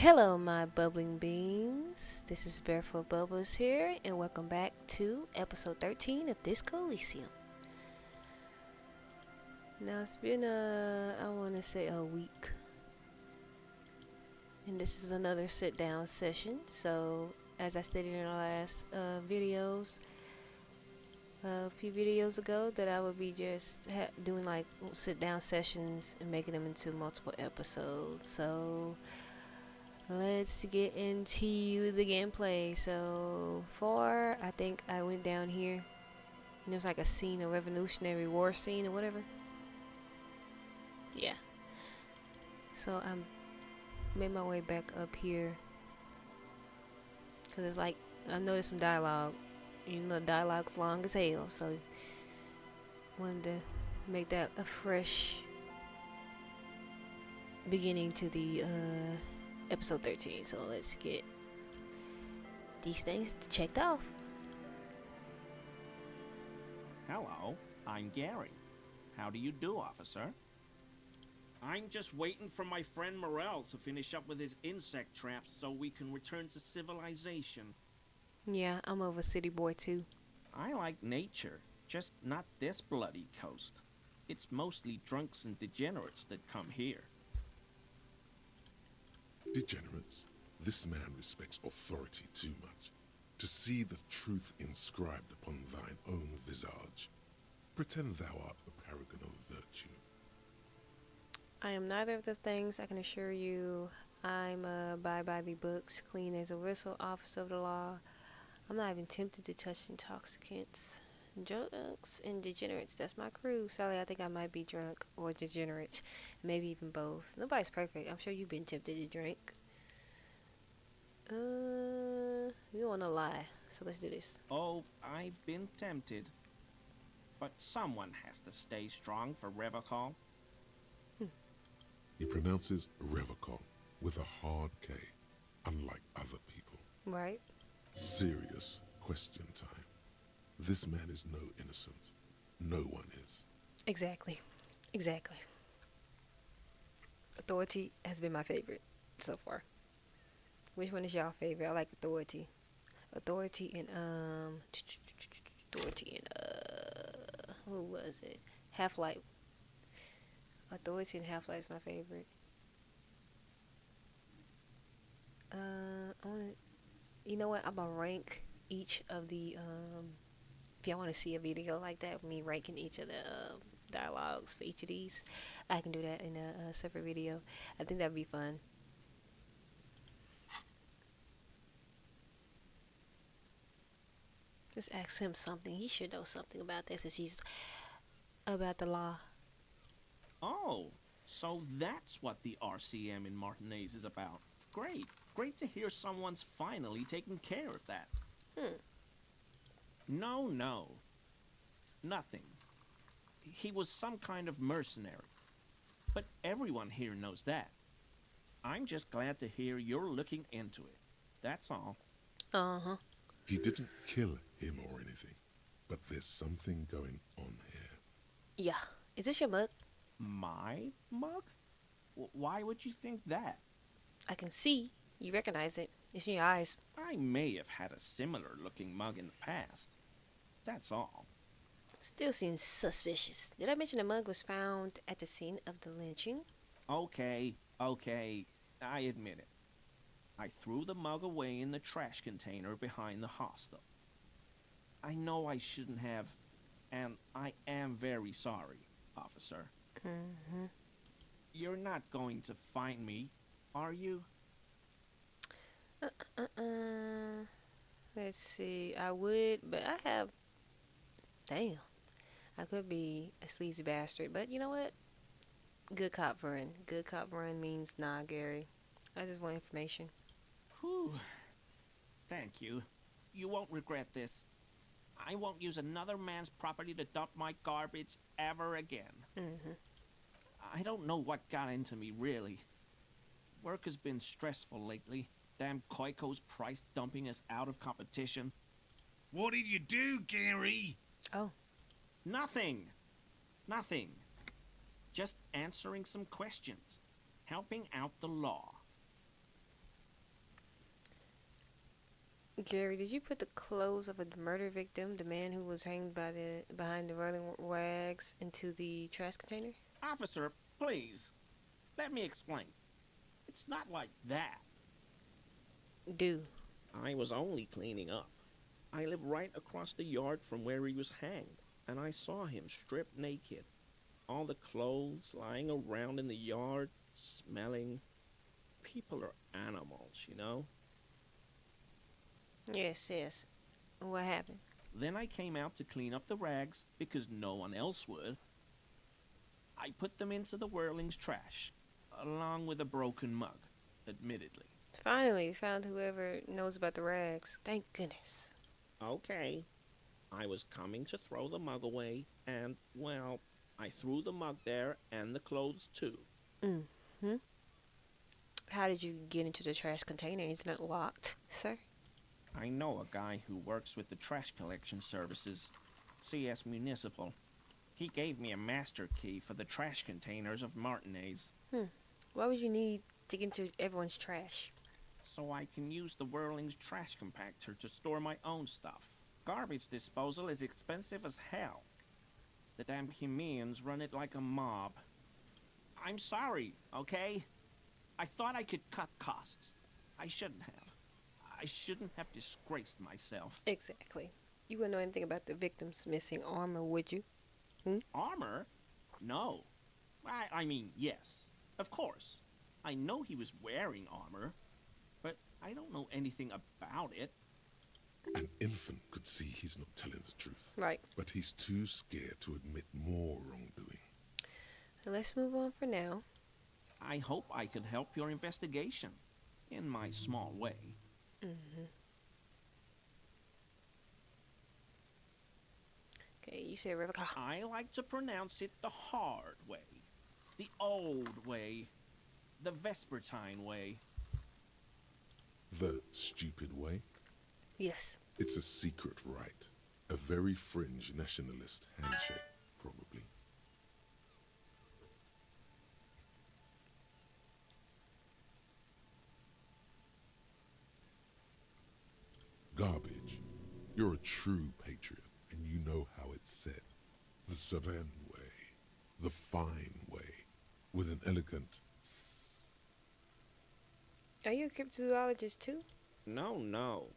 Hello, my bubbling beings. This is BearfulBubbles here, and welcome back to episode 13 of Disco Elysium. Now, it's been, I want to say a week, and this is another sit down session. So, as I stated in our last videos, a few videos ago, that I would be just doing like sit down sessions and making them into multiple episodes. So, let's get into the gameplay. So far, I think I went down here and there's like a scene, a Revolutionary War scene or whatever. Yeah. So I made my way back up here because it's like I noticed some dialogue. You know, dialogue's long as hell, so wanted to make that a fresh beginning to the episode 13. So let's get these things checked off. Hello, I'm Gary. How do you do, officer? I'm just waiting for my friend Morel to finish up with his insect traps so we can return to civilization. Yeah, I'm over city boy too. I like nature, just not this bloody coast. It's mostly drunks and degenerates that come here. Degenerates, this man respects authority too much. To see the truth inscribed upon thine own visage, pretend thou art a paragon of virtue. I am neither of those things, I can assure you. I'm abide by the books, clean as a whistle, officer of the law. I'm not even tempted to touch intoxicants. Drunks and degenerates, that's my crew. Sally, I think I might be drunk or degenerate. Maybe even both. Nobody's perfect. I'm sure you've been tempted to drink. We don't want to lie, so let's do this. Oh, I've been tempted. But someone has to stay strong for Revocol. He pronounces Revocol with a hard K, unlike other people. Right? Serious question time. This man is no innocent. No one is. Exactly. Authority has been my favorite so far. Which one is y'all favorite? I like Authority. Authority and who was it? Half-Life. Authority and Half-Life is my favorite. You know what? I'm gonna rank each of the if y'all want to see a video like that, me ranking each of the dialogues for each of these, I can do that in a separate video. I think that'd be fun. Just ask him something. He should know something about this since he's about the law. Oh, so that's what the RCM in Martinez is about. Great. Great to hear someone's finally taking care of that. No. Nothing. He was some kind of mercenary. But everyone here knows that. I'm just glad to hear you're looking into it. That's all. Uh-huh. He didn't kill him or anything, but there's something going on here. Yeah. Is this your mug? My mug? Why would you think that? I can see. You recognize it. It's in your eyes. I may have had a similar looking mug in the past. That's all. Still seems suspicious. Did I mention the mug was found at the scene of the lynching? Okay, I admit it. I threw the mug away in the trash container behind the hostel. I know I shouldn't have, and I am very sorry, officer. Mm-hmm. You're not going to find me, are you? Let's see. I would, but I have... Damn. I could be a sleazy bastard, but you know what? Good cop run. Good cop run means nah, Gary. I just want information. Whew. Thank you. You won't regret this. I won't use another man's property to dump my garbage ever again. Mm-hmm. I don't know what got into me, really. Work has been stressful lately. Damn Koiko's price dumping us out of competition. What did you do, Gary? Oh. Nothing. Just answering some questions. Helping out the law. Gary, did you put the clothes of a murder victim, the man who was hanged behind the rolling wags, into the trash container? Officer, please, let me explain. It's not like that. Do. I was only cleaning up. I live right across the yard from where he was hanged, and I saw him stripped naked. All the clothes lying around in the yard, smelling. People are animals, you know? Yes, yes. What happened? Then I came out to clean up the rags because no one else would. I put them into the whirling's trash, along with a broken mug, admittedly. Finally, we found whoever knows about the rags. Thank goodness. Okay. I was coming to throw the mug away, and, well, I threw the mug there and the clothes too. Mm-hmm. How did you get into the trash container? Isn't it locked, sir? I know a guy who works with the trash collection services, CS Municipal. He gave me a master key for the trash containers of Martinez. Why would you need to get into everyone's trash? So I can use the Whirling's trash compactor to store my own stuff. Garbage disposal is expensive as hell. The damn Humans run it like a mob. I'm sorry, okay? I thought I could cut costs. I shouldn't have. I shouldn't have disgraced myself. Exactly. You wouldn't know anything about the victim's missing armor, would you? Armor? No. I mean, yes. Of course. I know he was wearing armor, but I don't know anything about it. An infant could see he's not telling the truth. Right. But he's too scared to admit more wrongdoing. Let's move on for now. I hope I could help your investigation, in my small way. Mm-hmm. Okay, you said Rebecca. I like to pronounce it the hard way, the old way, the Vespertine way. The stupid way? Yes. It's a secret right. A very fringe nationalist handshake, probably. Garbage. You're a true patriot, and you know how it's said. The Serene way. The fine way. With an elegant s. Are you a cryptozoologist too? No.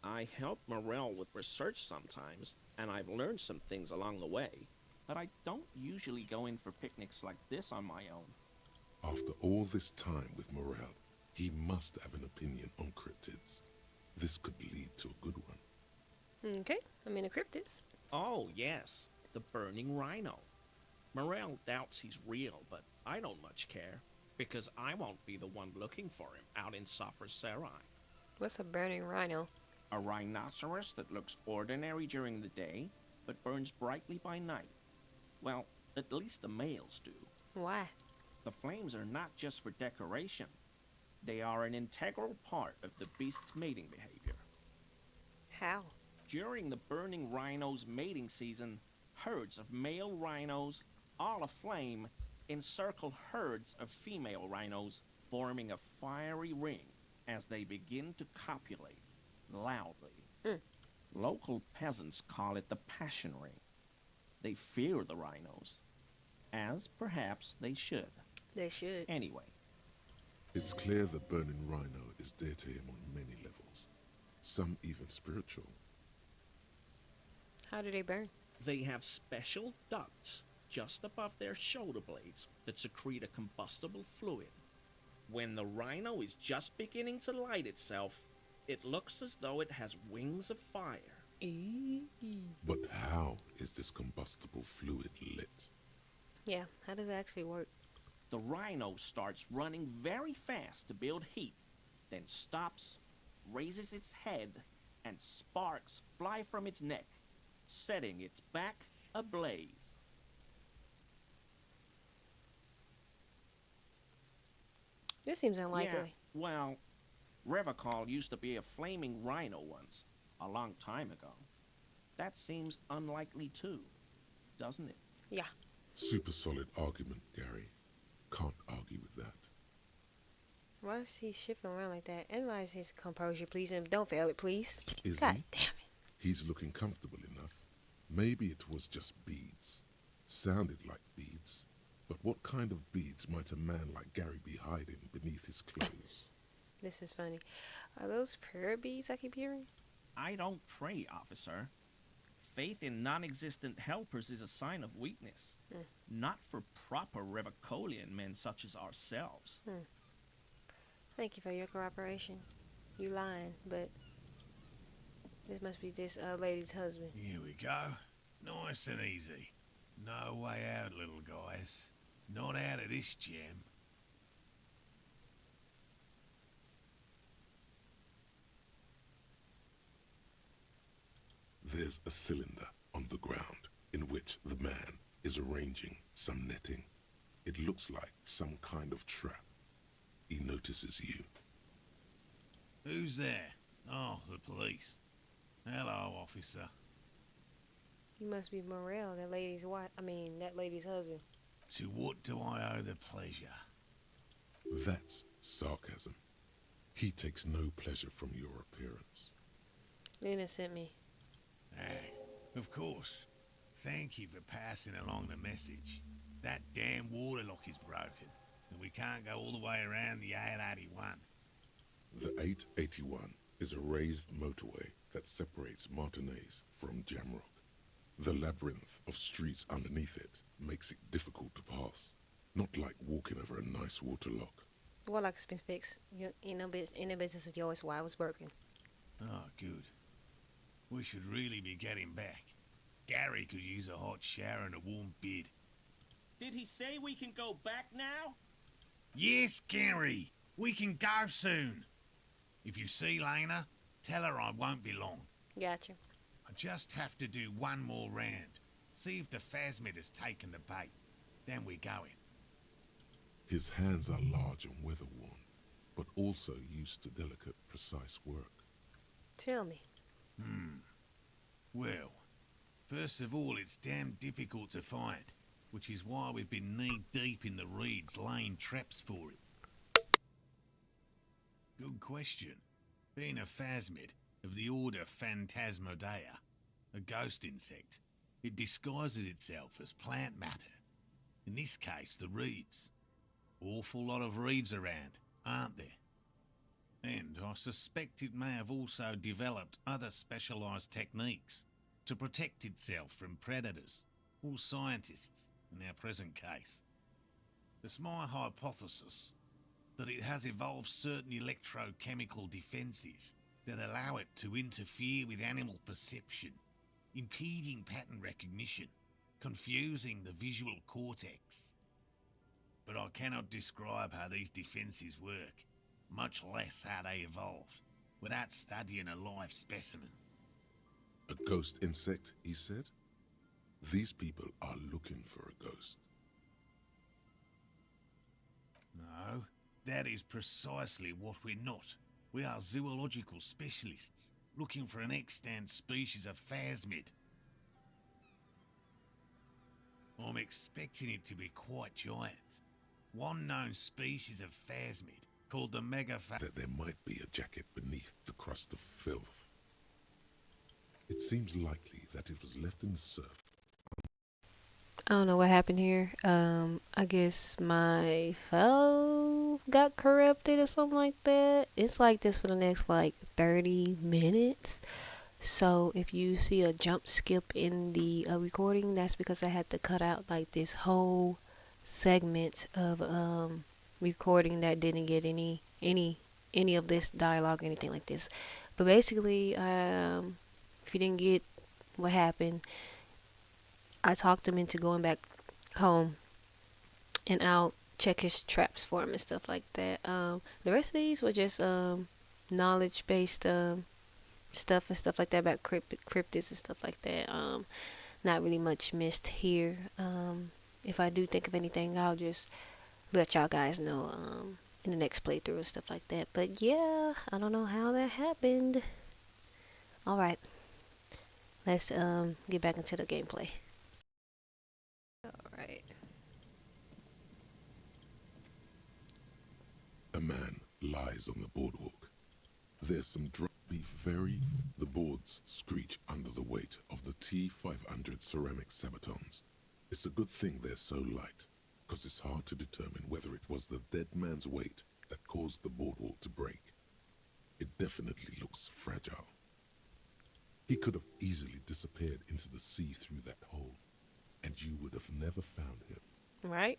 I help Morel with research sometimes, and I've learned some things along the way. But I don't usually go in for picnics like this on my own. After all this time with Morel, he must have an opinion on cryptids. This could lead to a good one. Okay, I'm in a cryptids. Oh, yes, the burning rhino. Morel doubts he's real, but I don't much care, because I won't be the one looking for him out in Safra Serai. What's a burning rhino? A rhinoceros that looks ordinary during the day, but burns brightly by night. Well, at least the males do. Why? The flames are not just for decoration. They are an integral part of the beast's mating behavior. How? During the burning rhino's mating season, herds of male rhinos, all aflame, encircle herds of female rhinos, forming a fiery ring as they begin to copulate loudly. Local peasants call it the passion ring. They fear the rhinos, as perhaps they should. They should. Anyway, It's clear the burning rhino is dear to him on many levels, some even spiritual. How do they burn? they have special ducts just above their shoulder blades that secrete a combustible fluid. When the rhino is just beginning to light itself, it looks as though it has wings of fire. But how is this combustible fluid lit? Yeah, how does it actually work? The rhino starts running very fast to build heat, then stops, raises its head, and sparks fly from its neck, setting its back ablaze. This seems unlikely. Yeah, well, Revacol used to be a flaming rhino once, a long time ago. That seems unlikely too, doesn't it? Yeah. Super solid argument, Gary. Can't argue with that. Why is he shifting around like that? Analyze his composure, please, and don't fail it, please. Is God he? damn it. He's looking comfortable enough. Maybe it was just beads. Sounded like beads. But what kind of beads might a man like Gary be hiding beneath his clothes? This is funny. Are those prayer beads I keep hearing? I don't pray, officer. Faith in non-existent helpers is a sign of weakness. Not for proper Revicolian men such as ourselves. Thank you for your cooperation. You lying, but this must be this lady's husband. Here we go. Nice and easy. No way out, little guys. Not out of this jam. There's a cylinder on the ground in which the man is arranging some netting. It looks like some kind of trap. He notices you. Who's there? Oh, the police. Hello, officer. You must be Morel, that lady's wife. That lady's husband. To what do I owe the pleasure? That's sarcasm. He takes no pleasure from your appearance. Lena sent me. Of course. Thank you for passing along the message. That damn water lock is broken, and we can't go all the way around the 881. The 881 is a raised motorway that separates Martinez from Jamrock. The labyrinth of streets underneath it makes it difficult to pass, not like walking over a nice water lock. Well, like it's been fixed. In the business of yours while I was working. Oh, good. We should really be getting back. Gary could use a hot shower and a warm bed. Did he say we can go back now? Yes, Gary. We can go soon. If you see Lena, tell her I won't be long. Gotcha. I just have to do one more round. See if the phasmid has taken the bait. Then we're going. His hands are large and weather-worn, but also used to delicate, precise work. Tell me. Well, first of all, it's damn difficult to find, which is why we've been knee-deep in the reeds laying traps for it. Good question. Being a phasmid of the order Phantasmodea, a ghost insect, it disguises itself as plant matter. In this case, the reeds. Awful lot of reeds around, aren't there? And I suspect it may have also developed other specialised techniques to protect itself from predators or scientists in our present case. It's my hypothesis that it has evolved certain electrochemical defences that allow it to interfere with animal perception, impeding pattern recognition, confusing the visual cortex. But I cannot describe how these defences work, much less how they evolved, without studying a live specimen. A ghost insect, he said? These people are looking for a ghost. No, that is precisely what we're not. We are zoological specialists, looking for an extant species of phasmid. I'm expecting it to be quite giant. One known species of phasmid, called the That there might be a jacket beneath the crust of filth. It seems likely that it was left in the surf. I don't know what happened here. I guess my phone got corrupted or something like that. It's like this for the next 30 minutes. So if you see a jump skip in the recording, that's because I had to cut out this whole segment of recording that didn't get any of this dialogue or anything like this. But basically, if you didn't get what happened, I talked him into going back home, and I'll check his traps for him and stuff like that. The rest of these were just knowledge-based stuff and stuff like that about cryptids and stuff like that. Not really much missed here. If I do think of anything, I'll just let y'all guys know in the next playthrough and stuff like that. But yeah, I don't know how that happened. Alright, let's get back into the gameplay. Alright. A man lies on the boardwalk. There's some the boards screech under the weight of the T500 ceramic sabatons. It's a good thing they're so light, because it's hard to determine whether it was the dead man's weight that caused the boardwalk to break. It definitely looks fragile. He could have easily disappeared into the sea through that hole, and you would have never found him. Right?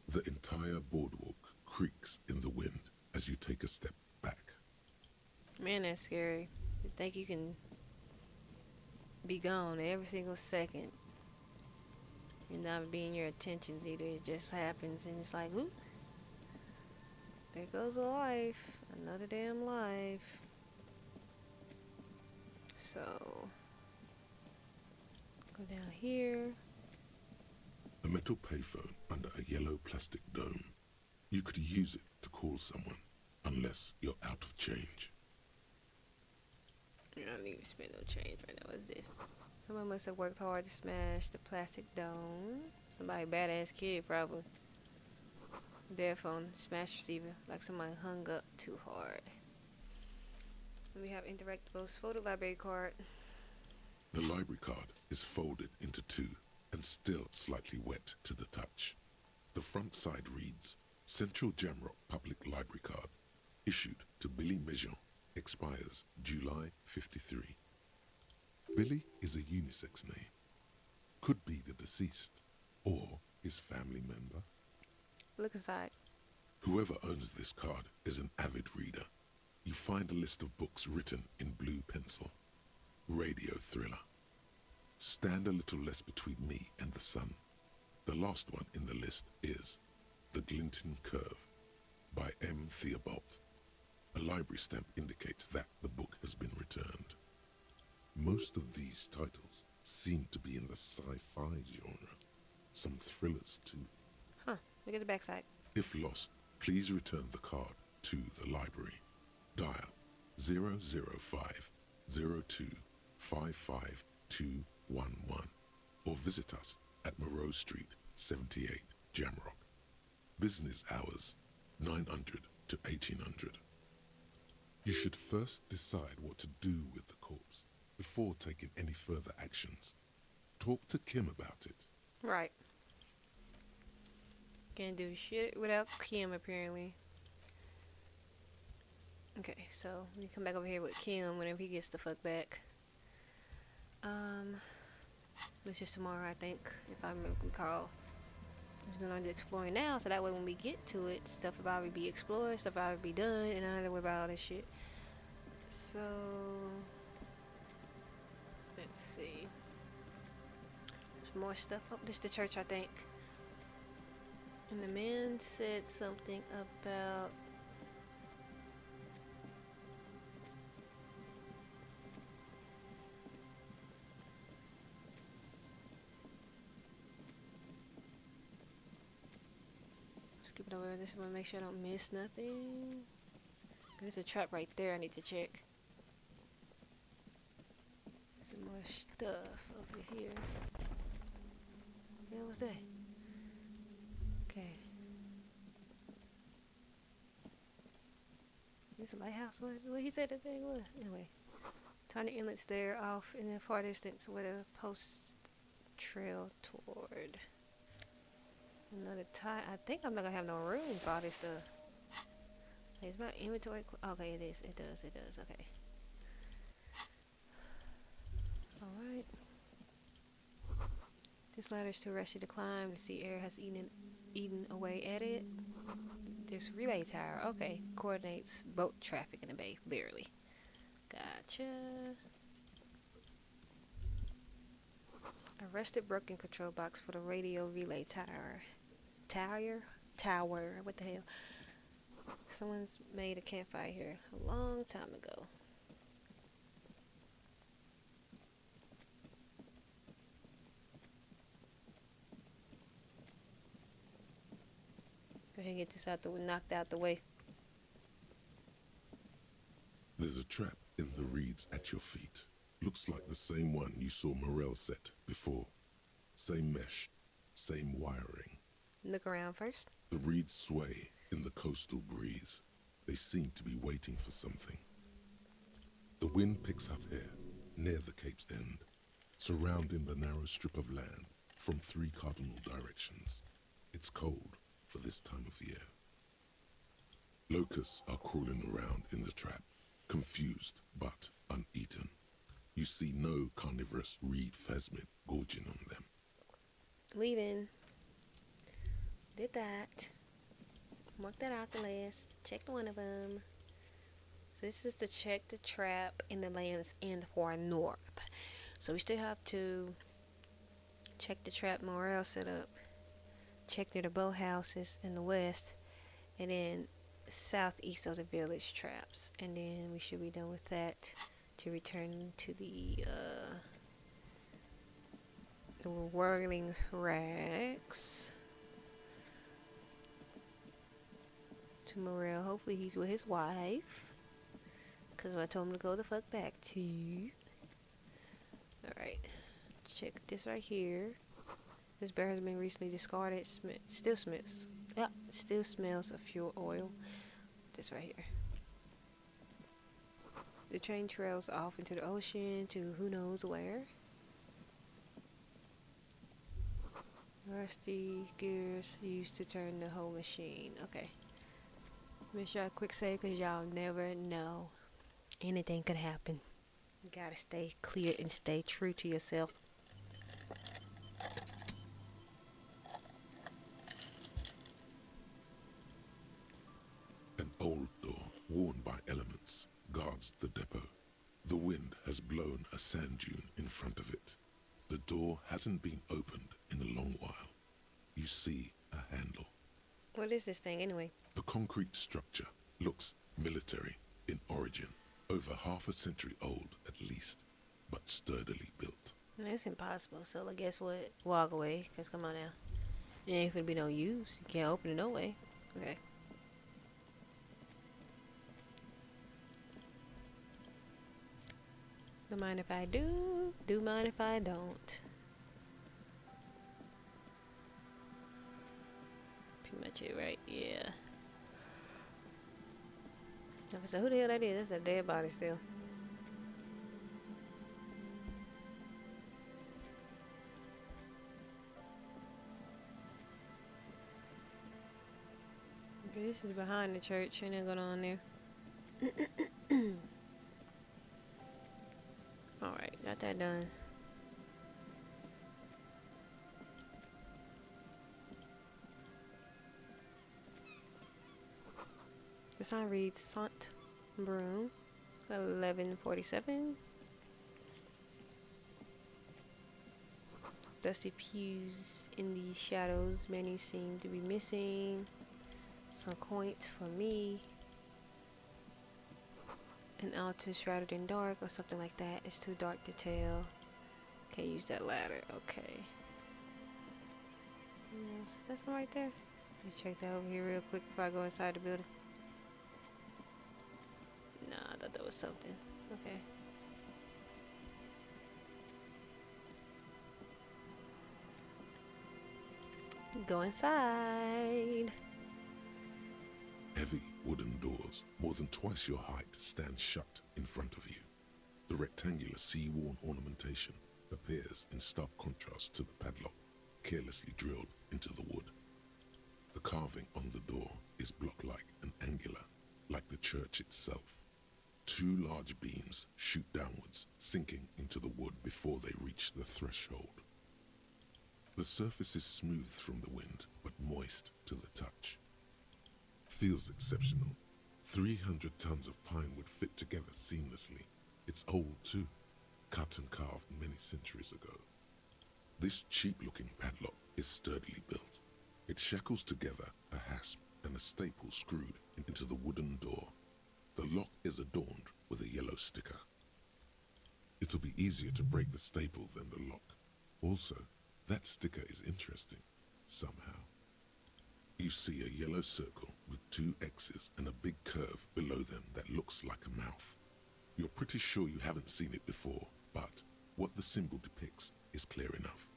The entire boardwalk creaks in the wind as you take a step back. Man, that's scary. You think you can be gone every single second and not be in your attentions either. It just happens and it's like, oop, there goes a life. Another damn life. So, go down here. A metal payphone under a yellow plastic dome. You could use it to call someone, unless you're out of change. I don't need to spend no change right now. What's this? Someone must have worked hard to smash the plastic dome. Somebody badass kid probably. Their phone, smash receiver, like somebody hung up too hard. And we have Interactables photo library card. The library card is folded into two and still slightly wet to the touch. The front side reads, Central Jamrock Public Library Card, issued to Billy Mejean, expires July 53. Billy is a unisex name. Could be the deceased, or his family member. Look inside. Whoever owns this card is an avid reader. You find a list of books written in blue pencil. Radio thriller. Stand a little less between me and the sun. The last one in the list is The Glinton Curve by M. Theobald. A library stamp indicates that the book has been returned. Most of these titles seem to be in the sci-fi genre. Some thrillers too. Huh, look at the backside. If lost, please return the card to the library. Dial 00502552211 or visit us at Moreau Street, 78, Jamrock. Business hours, 900 to 1800. You should first decide what to do with the corpse before taking any further actions. Talk to Kim about it. Right. Can't do shit without Kim, apparently. Okay, so we come back over here with Kim whenever he gets the fuck back. It's just tomorrow, I think, if I recall. I'm just gonna do exploring now, so that way when we get to it, stuff will already be explored, stuff will already be done, and I don't have to worry about all this shit. So, let's see. There's more stuff. Oh, this is the church, I think. And the man said something about skip it over this one, make sure I don't miss nothing. There's a trap right there I need to check. There's some more stuff over here. Yeah, what's that? Okay. There's a lighthouse. What he said that thing was? Anyway. Tiny inlets there off in the far distance with a post trail toward. Another tie. I think I'm not gonna have no room for all this stuff. Is my inventory? Okay, it is. It does. It does. Okay. All right. This ladder is too rushy to climb. The sea air has eaten away at it. This relay tower. Okay, coordinates boat traffic in the bay. Barely. Gotcha. Arrested broken control box for the radio relay tower. Tower. What the hell? Someone's made a campfire here a long time ago. Go ahead and get this knocked out the way. There's a trap in the reeds at your feet. Looks like the same one you saw Morel set before. Same mesh, same wiring. Look around first. The reeds sway in the coastal breeze. They seem to be waiting for something. The wind picks up here, near the cape's end, surrounding the narrow strip of land from 3 cardinal directions. It's cold for this time of year. Locusts are crawling around in the trap, confused but uneaten. You see no carnivorous reed phasmid gorging on them. Leaving. Did that. Mark that out the list. Checked one of them. So this is to check the trap in the Land's End for north. So we still have to check the trap morale setup. Check near the boathouses in the west. And then southeast of the village traps. And then we should be done with that to return to the whirling rags. To Morel. Hopefully he's with his wife. Because I told him to go the fuck back to. Alright. Check this right here. This bear has been recently discarded. Still smells. Yeah, still smells of fuel oil. This right here. The train trails off into the ocean to who knows where. Rusty gears used to turn the whole machine. Okay. Make sure I quick save because y'all never know. Anything could happen. You gotta stay clear and stay true to yourself. An old door, worn by elements, guards the depot. The wind has blown a sand dune in front of it. The door hasn't been opened in a long while. You see a handle. What is this thing anyway? The concrete structure looks military in origin, over half a century old at least, but sturdily built. That's impossible. So like, guess what? Walk away. Cause come on now. It ain't gonna be no use. You can't open it no way. Okay. Don't mind if I do. Do mind if I don't. Pretty much it, right? Yeah. I said, who the hell that is? That's a dead body still. Okay, this is behind the church. Ain't nothing going on there. Alright, got that done. The sign reads Sant Broom 1147. Dusty pews in the shadows. Many seem to be missing. Some coins for me. An altar shrouded in dark or something like that. It's too dark to tell. Can't use that ladder. Okay. Yes, that's one right there. Let me check that over here real quick before I go inside the building. Nah, I thought that was something. Okay. Go inside. Heavy wooden doors, more than twice your height, stand shut in front of you. The rectangular sea-worn ornamentation appears in stark contrast to the padlock, carelessly drilled into the wood. The carving on the door is block-like and angular, like the church itself. 2 large beams shoot downwards, sinking into the wood before they reach the threshold. The surface is smooth from the wind, but moist to the touch. Feels exceptional. 300 tons of pine would fit together seamlessly. It's old too, cut and carved many centuries ago. This cheap-looking padlock is sturdily built. It shackles together a hasp and a staple screwed into the wooden door. The lock is adorned with a yellow sticker. It'll be easier to break the staple than the lock. Also, that sticker is interesting, somehow. You see a yellow circle with 2 X's and a big curve below them that looks like a mouth. You're pretty sure you haven't seen it before, but what the symbol depicts is clear enough.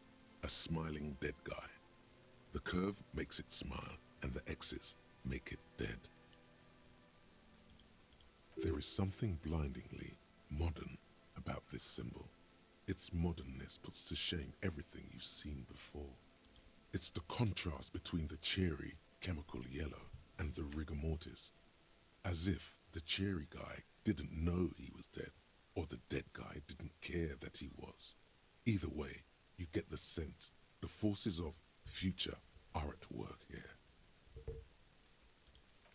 A smiling dead guy. The curve makes it smile, and the X's make it dead. is something blindingly modern about this symbol. Its modernness puts to shame everything you've seen before. It's the contrast between the cheery, chemical yellow and the rigor mortis. As if the cheery guy didn't know he was dead, or the dead guy didn't care that he was. Either way, you get the sense the forces of future are at work here.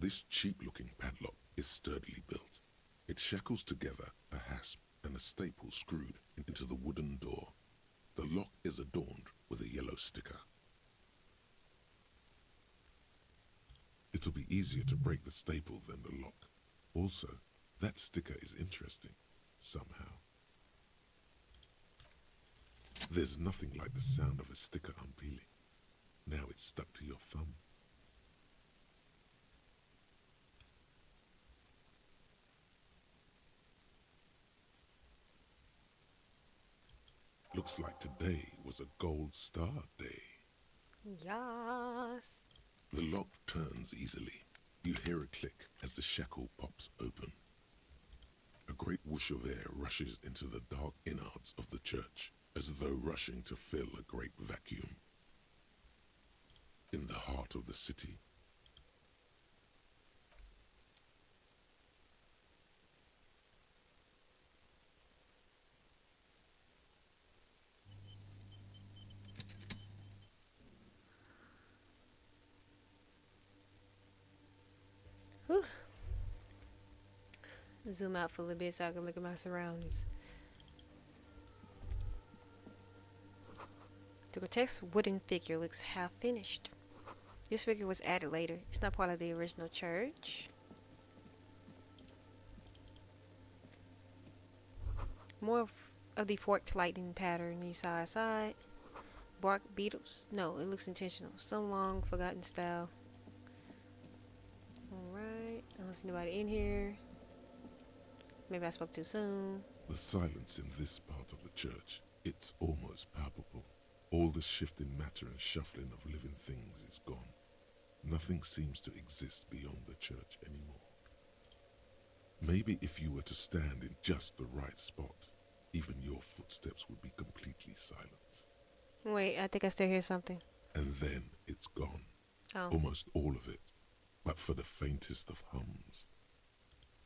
This cheap-looking padlock is sturdily built. It shackles together a hasp and a staple screwed into the wooden door. The lock is adorned with a yellow sticker. It'll be easier to break the staple than the lock. Also, that sticker is interesting, somehow. There's nothing like the sound of a sticker unpeeling. Now it's stuck to your thumb. Looks like today was a gold star day. Yes. The lock turns easily. You hear a click as the shackle pops open. A great whoosh of air rushes into the dark innards of the church, as though rushing to fill a great vacuum. In the heart of the city, Whew. Zoom out for a little bit so I can look at my surroundings. The grotesque wooden figure looks half finished. This figure was added later. It's not part of the original church. More of the forked lightning pattern you saw outside. Bark beetles. No, it looks intentional. Some long forgotten style. Alright. I don't see nobody in here. Maybe I spoke too soon. the silence in this part of the church, it's almost palpable. All the shifting matter and shuffling of living things is gone. Nothing seems to exist beyond the church anymore. Maybe if you were to stand in just the right spot, even your footsteps would be completely silent. Wait, I think I still hear something. And then it's gone. Oh. Almost all of it, but for the faintest of hums.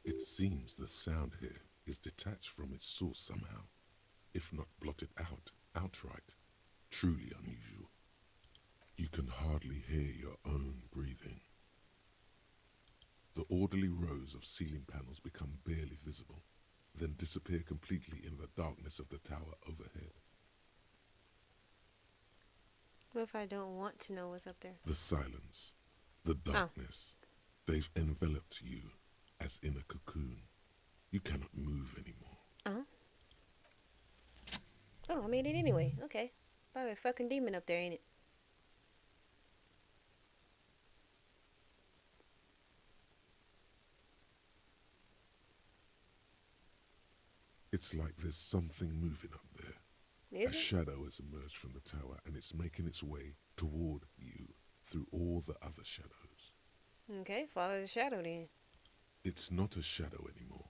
It seems the sound here is detached from its source somehow, if not blotted out outright. Truly unusual. You can hardly hear your own breathing. The orderly rows of ceiling panels become barely visible, then disappear completely in the darkness of the tower overhead. What if I don't want to know what's up there? The silence, the darkness, they've enveloped you as in a cocoon. You cannot move anymore. Oh. Oh, I made it anyway. Okay. Probably a fucking demon up there, ain't it? It's like there's something moving up there. Is A it? shadow has emerged from the tower and it's making its way toward you through all the other shadows. Okay, follow the shadow then. It's not a shadow anymore,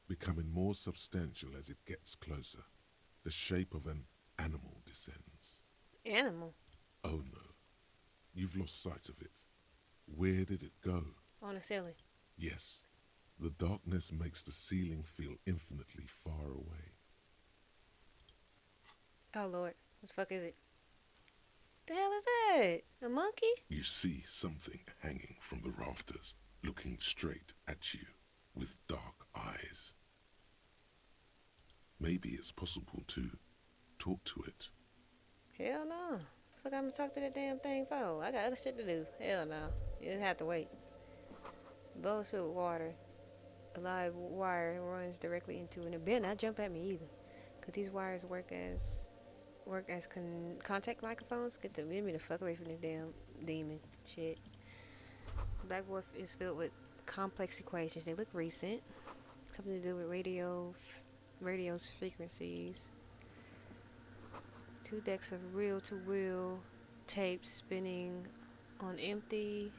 becoming more substantial as it gets closer. The shape of an animal descends. Animal. Oh no, you've lost sight of it. Where did it go? On the ceiling. Yes, the darkness makes the ceiling feel infinitely far away. Oh lord. What the fuck is it? The hell is that? A monkey? You see something hanging from the rafters, looking straight at you with dark eyes. Maybe it's possible to talk to it. Hell no. What the fuck I'm gonna talk to that damn thing for? I got other shit to do. Hell no. You just have to wait. Bowl is filled with water. A live wire runs directly into it. And it better not jump at me either. Cause these wires work as contact microphones. Get me the fuck away from this damn demon shit. Black Dwarf is filled with complex equations. They look recent. Something to do with radio's frequencies. 2 decks of reel-to-reel tape spinning on empty.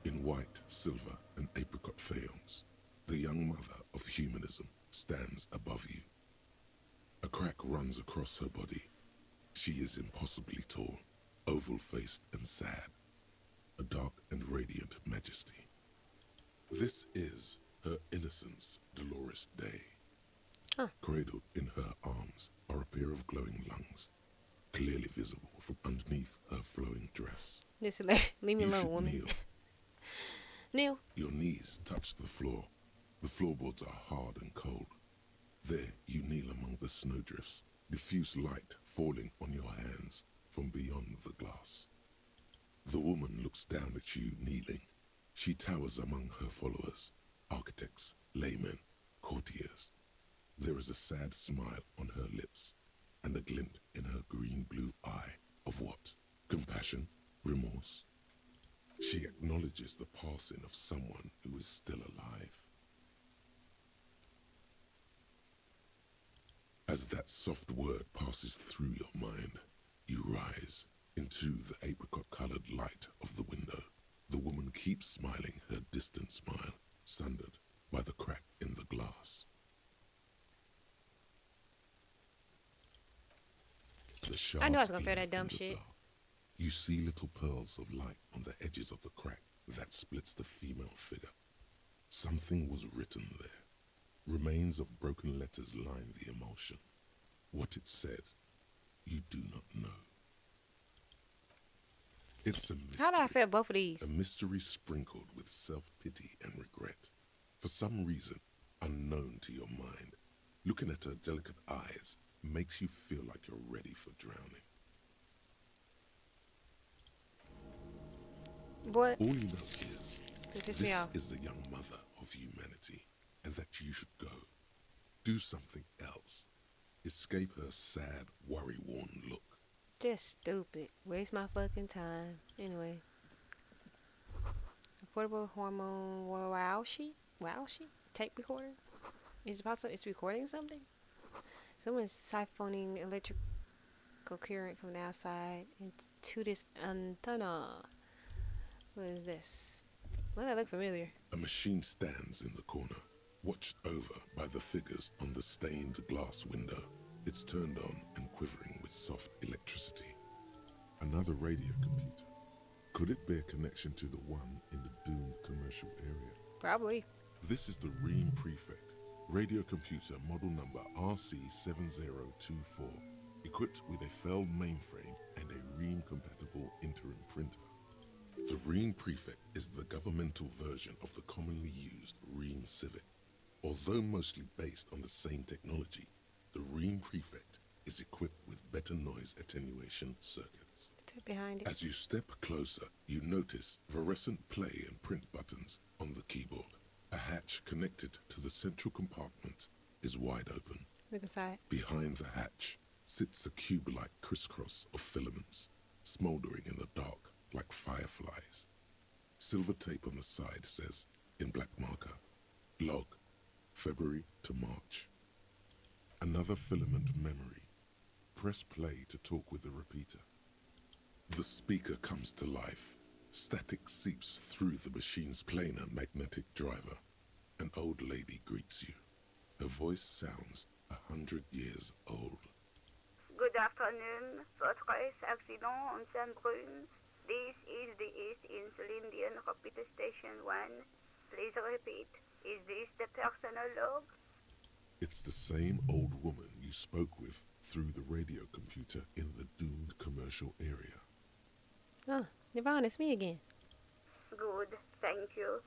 In white, silver, and apricot faience, The young mother of humanism stands above you. A crack runs across her body. She is impossibly tall, oval-faced and sad, a dark and radiant majesty. This is her innocence, Dolores Day. Huh. Cradled in her arms are a pair of glowing lungs, clearly visible from underneath her flowing dress. Listen, leave me You alone, should woman. kneel. Kneel. Your knees touch the floor. The floorboards are hard and cold. There you kneel among the snowdrifts, diffuse light falling on your hands from beyond the glass. The woman looks down at you kneeling. She towers among her followers, architects, laymen, courtiers. There is a sad smile on her lips and a glint in her green-blue eye of what? Compassion? Remorse? She acknowledges the passing of someone who is still alive. As that soft word passes through your mind, you rise into the apricot-colored light of the window. The woman keeps smiling her distant smile, sundered by the crack in the glass. I knew I was gonna feel that dumb shit. You see little pearls of light on the edges of the crack that splits the female figure. Something was written there. Remains of broken letters line the emulsion. What it said, you do not know. It's a mystery. How do I feel both of these? A mystery sprinkled with self-pity and regret. For some reason, unknown to your mind, looking at her delicate eyes makes you feel like you're ready for drowning. What? All you know is, Piss me off. this is the young mother of humanity, and that you should go. Do something else. Escape her sad, worry-worn look. Just stupid. Waste my fucking time. Anyway. A portable hormone wow sheet? Tape recorder? Is it possible it's recording something? Someone's siphoning electrical current from the outside into this antenna. What is this? Well, that look familiar. A machine stands in the corner, watched over by the figures on the stained glass window. It's turned on and quivering with soft electricity. Another radio computer. Could it bear connection to the one in the doomed commercial area? Probably. This is the Ream Prefect, radio computer model number RC7024, equipped with a Feld mainframe and a Ream-compatible interim printer. The Ream Prefect is the governmental version of the commonly used Ream Civic. Although mostly based on the same technology, the Ream Prefect is equipped with better noise attenuation circuits. Step behind it. As you step closer, you notice fluorescent play and print buttons on the keyboard. A hatch connected to the central compartment is wide open. Look inside. Behind the hatch sits a cube-like crisscross of filaments, smoldering in the dark like fireflies. Silver tape on the side says, in black marker, log, February to March. Another filament memory. Press play to talk with the repeater. The speaker comes to life. Static seeps through the machine's planar magnetic driver. An old lady greets you. Her voice sounds 100 years old. Good afternoon. First case accident on Saint-Bruns. This is the East Insulindian Repeater Station 1. Please repeat. Is this the personal log? It's the same old woman you spoke with through the radio computer in the doomed commercial area. Oh, Yvonne, it's me again. Good, thank you.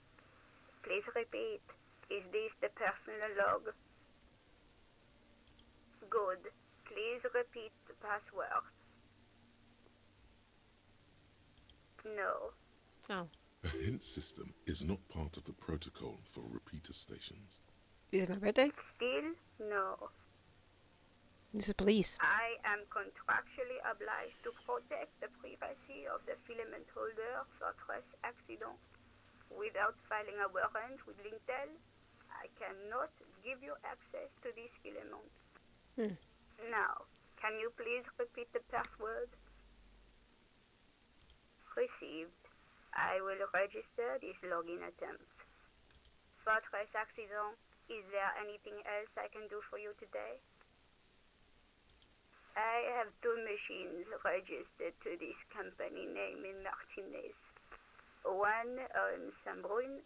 Please repeat. Is this the personal log? Good. Please repeat the password. No. Oh. A hint system is not part of the protocol for repeater stations. Is it my birthday? Still no. This is police. I am contractually obliged to protect the privacy of the filament holder for stress accident. Without filing a warrant with Lintel, I cannot give you access to this filament. Now, can you please repeat the password? Received. I will register this login attempt. Fortress accident. Is there anything else I can do for you today? I have two machines registered to this company name in Martinez. One on Saint-Brun,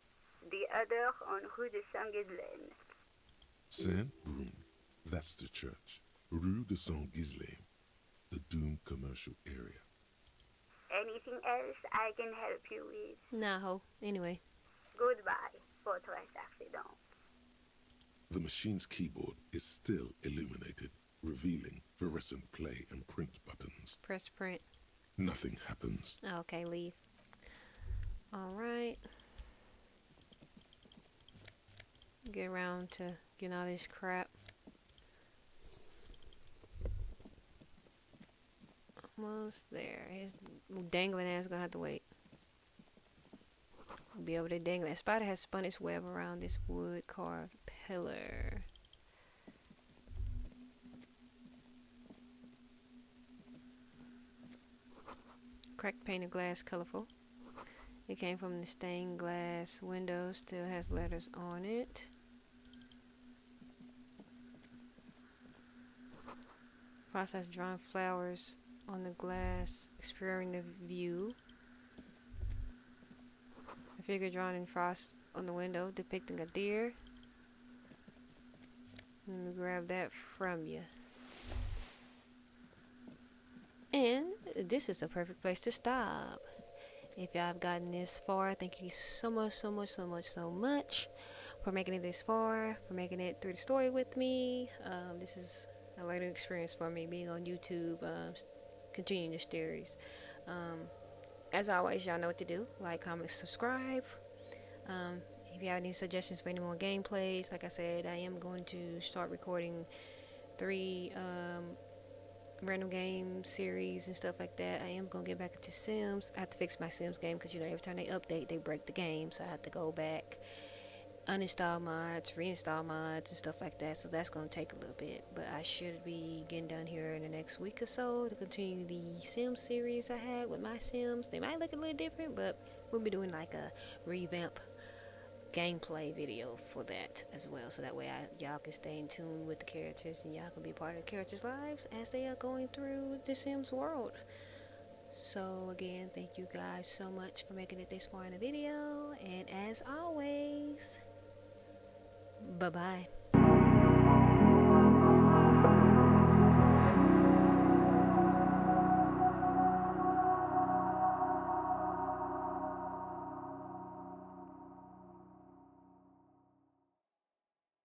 the other on Rue de Saint-Ghislaine. Saint-Brun, that's the church. Rue de Saint-Ghislaine, the doomed commercial area. Anything else I can help you with? Nah, ho. Anyway. Goodbye, Fortress accident. The machine's keyboard is still illuminated, revealing fluorescent play and print buttons. Press print. Nothing happens. Okay, leave. Alright. Get around to getting all this crap. Almost there. His dangling ass gonna have to wait. Be over there dangling. That spider has spun its web around this wood carved pillar. Cracked pane of glass, colorful. It came from the stained glass window. Still has letters on it. Process drawing flowers on the glass, obscuring the view. A figure drawn in frost on the window, depicting a deer. Let me grab that from you. And this is the perfect place to stop. If y'all have gotten this far, thank you so much for making it this far, for making it through the story with me. This is a learning experience for me, being on YouTube, continuing the series. As always, y'all know what to do. Like, comment, subscribe. If you have any suggestions for any more gameplays, like I said, I am going to start recording 3 random game series and stuff like that. I am going to get back into Sims. I have to fix my Sims game because, you know, every time they update, they break the game. So I have to go back, uninstall mods, reinstall mods and stuff like that. So that's going to take a little bit, but I should be getting done here in the next week or so to continue the Sims series I had with my Sims. They might look a little different, but we'll be doing like a revamp gameplay video for that as well, so that way y'all can stay in tune with the characters and y'all can be part of the characters' lives as they are going through the Sims world. So again, thank you guys so much for making it this far in the video, and as always, bye bye.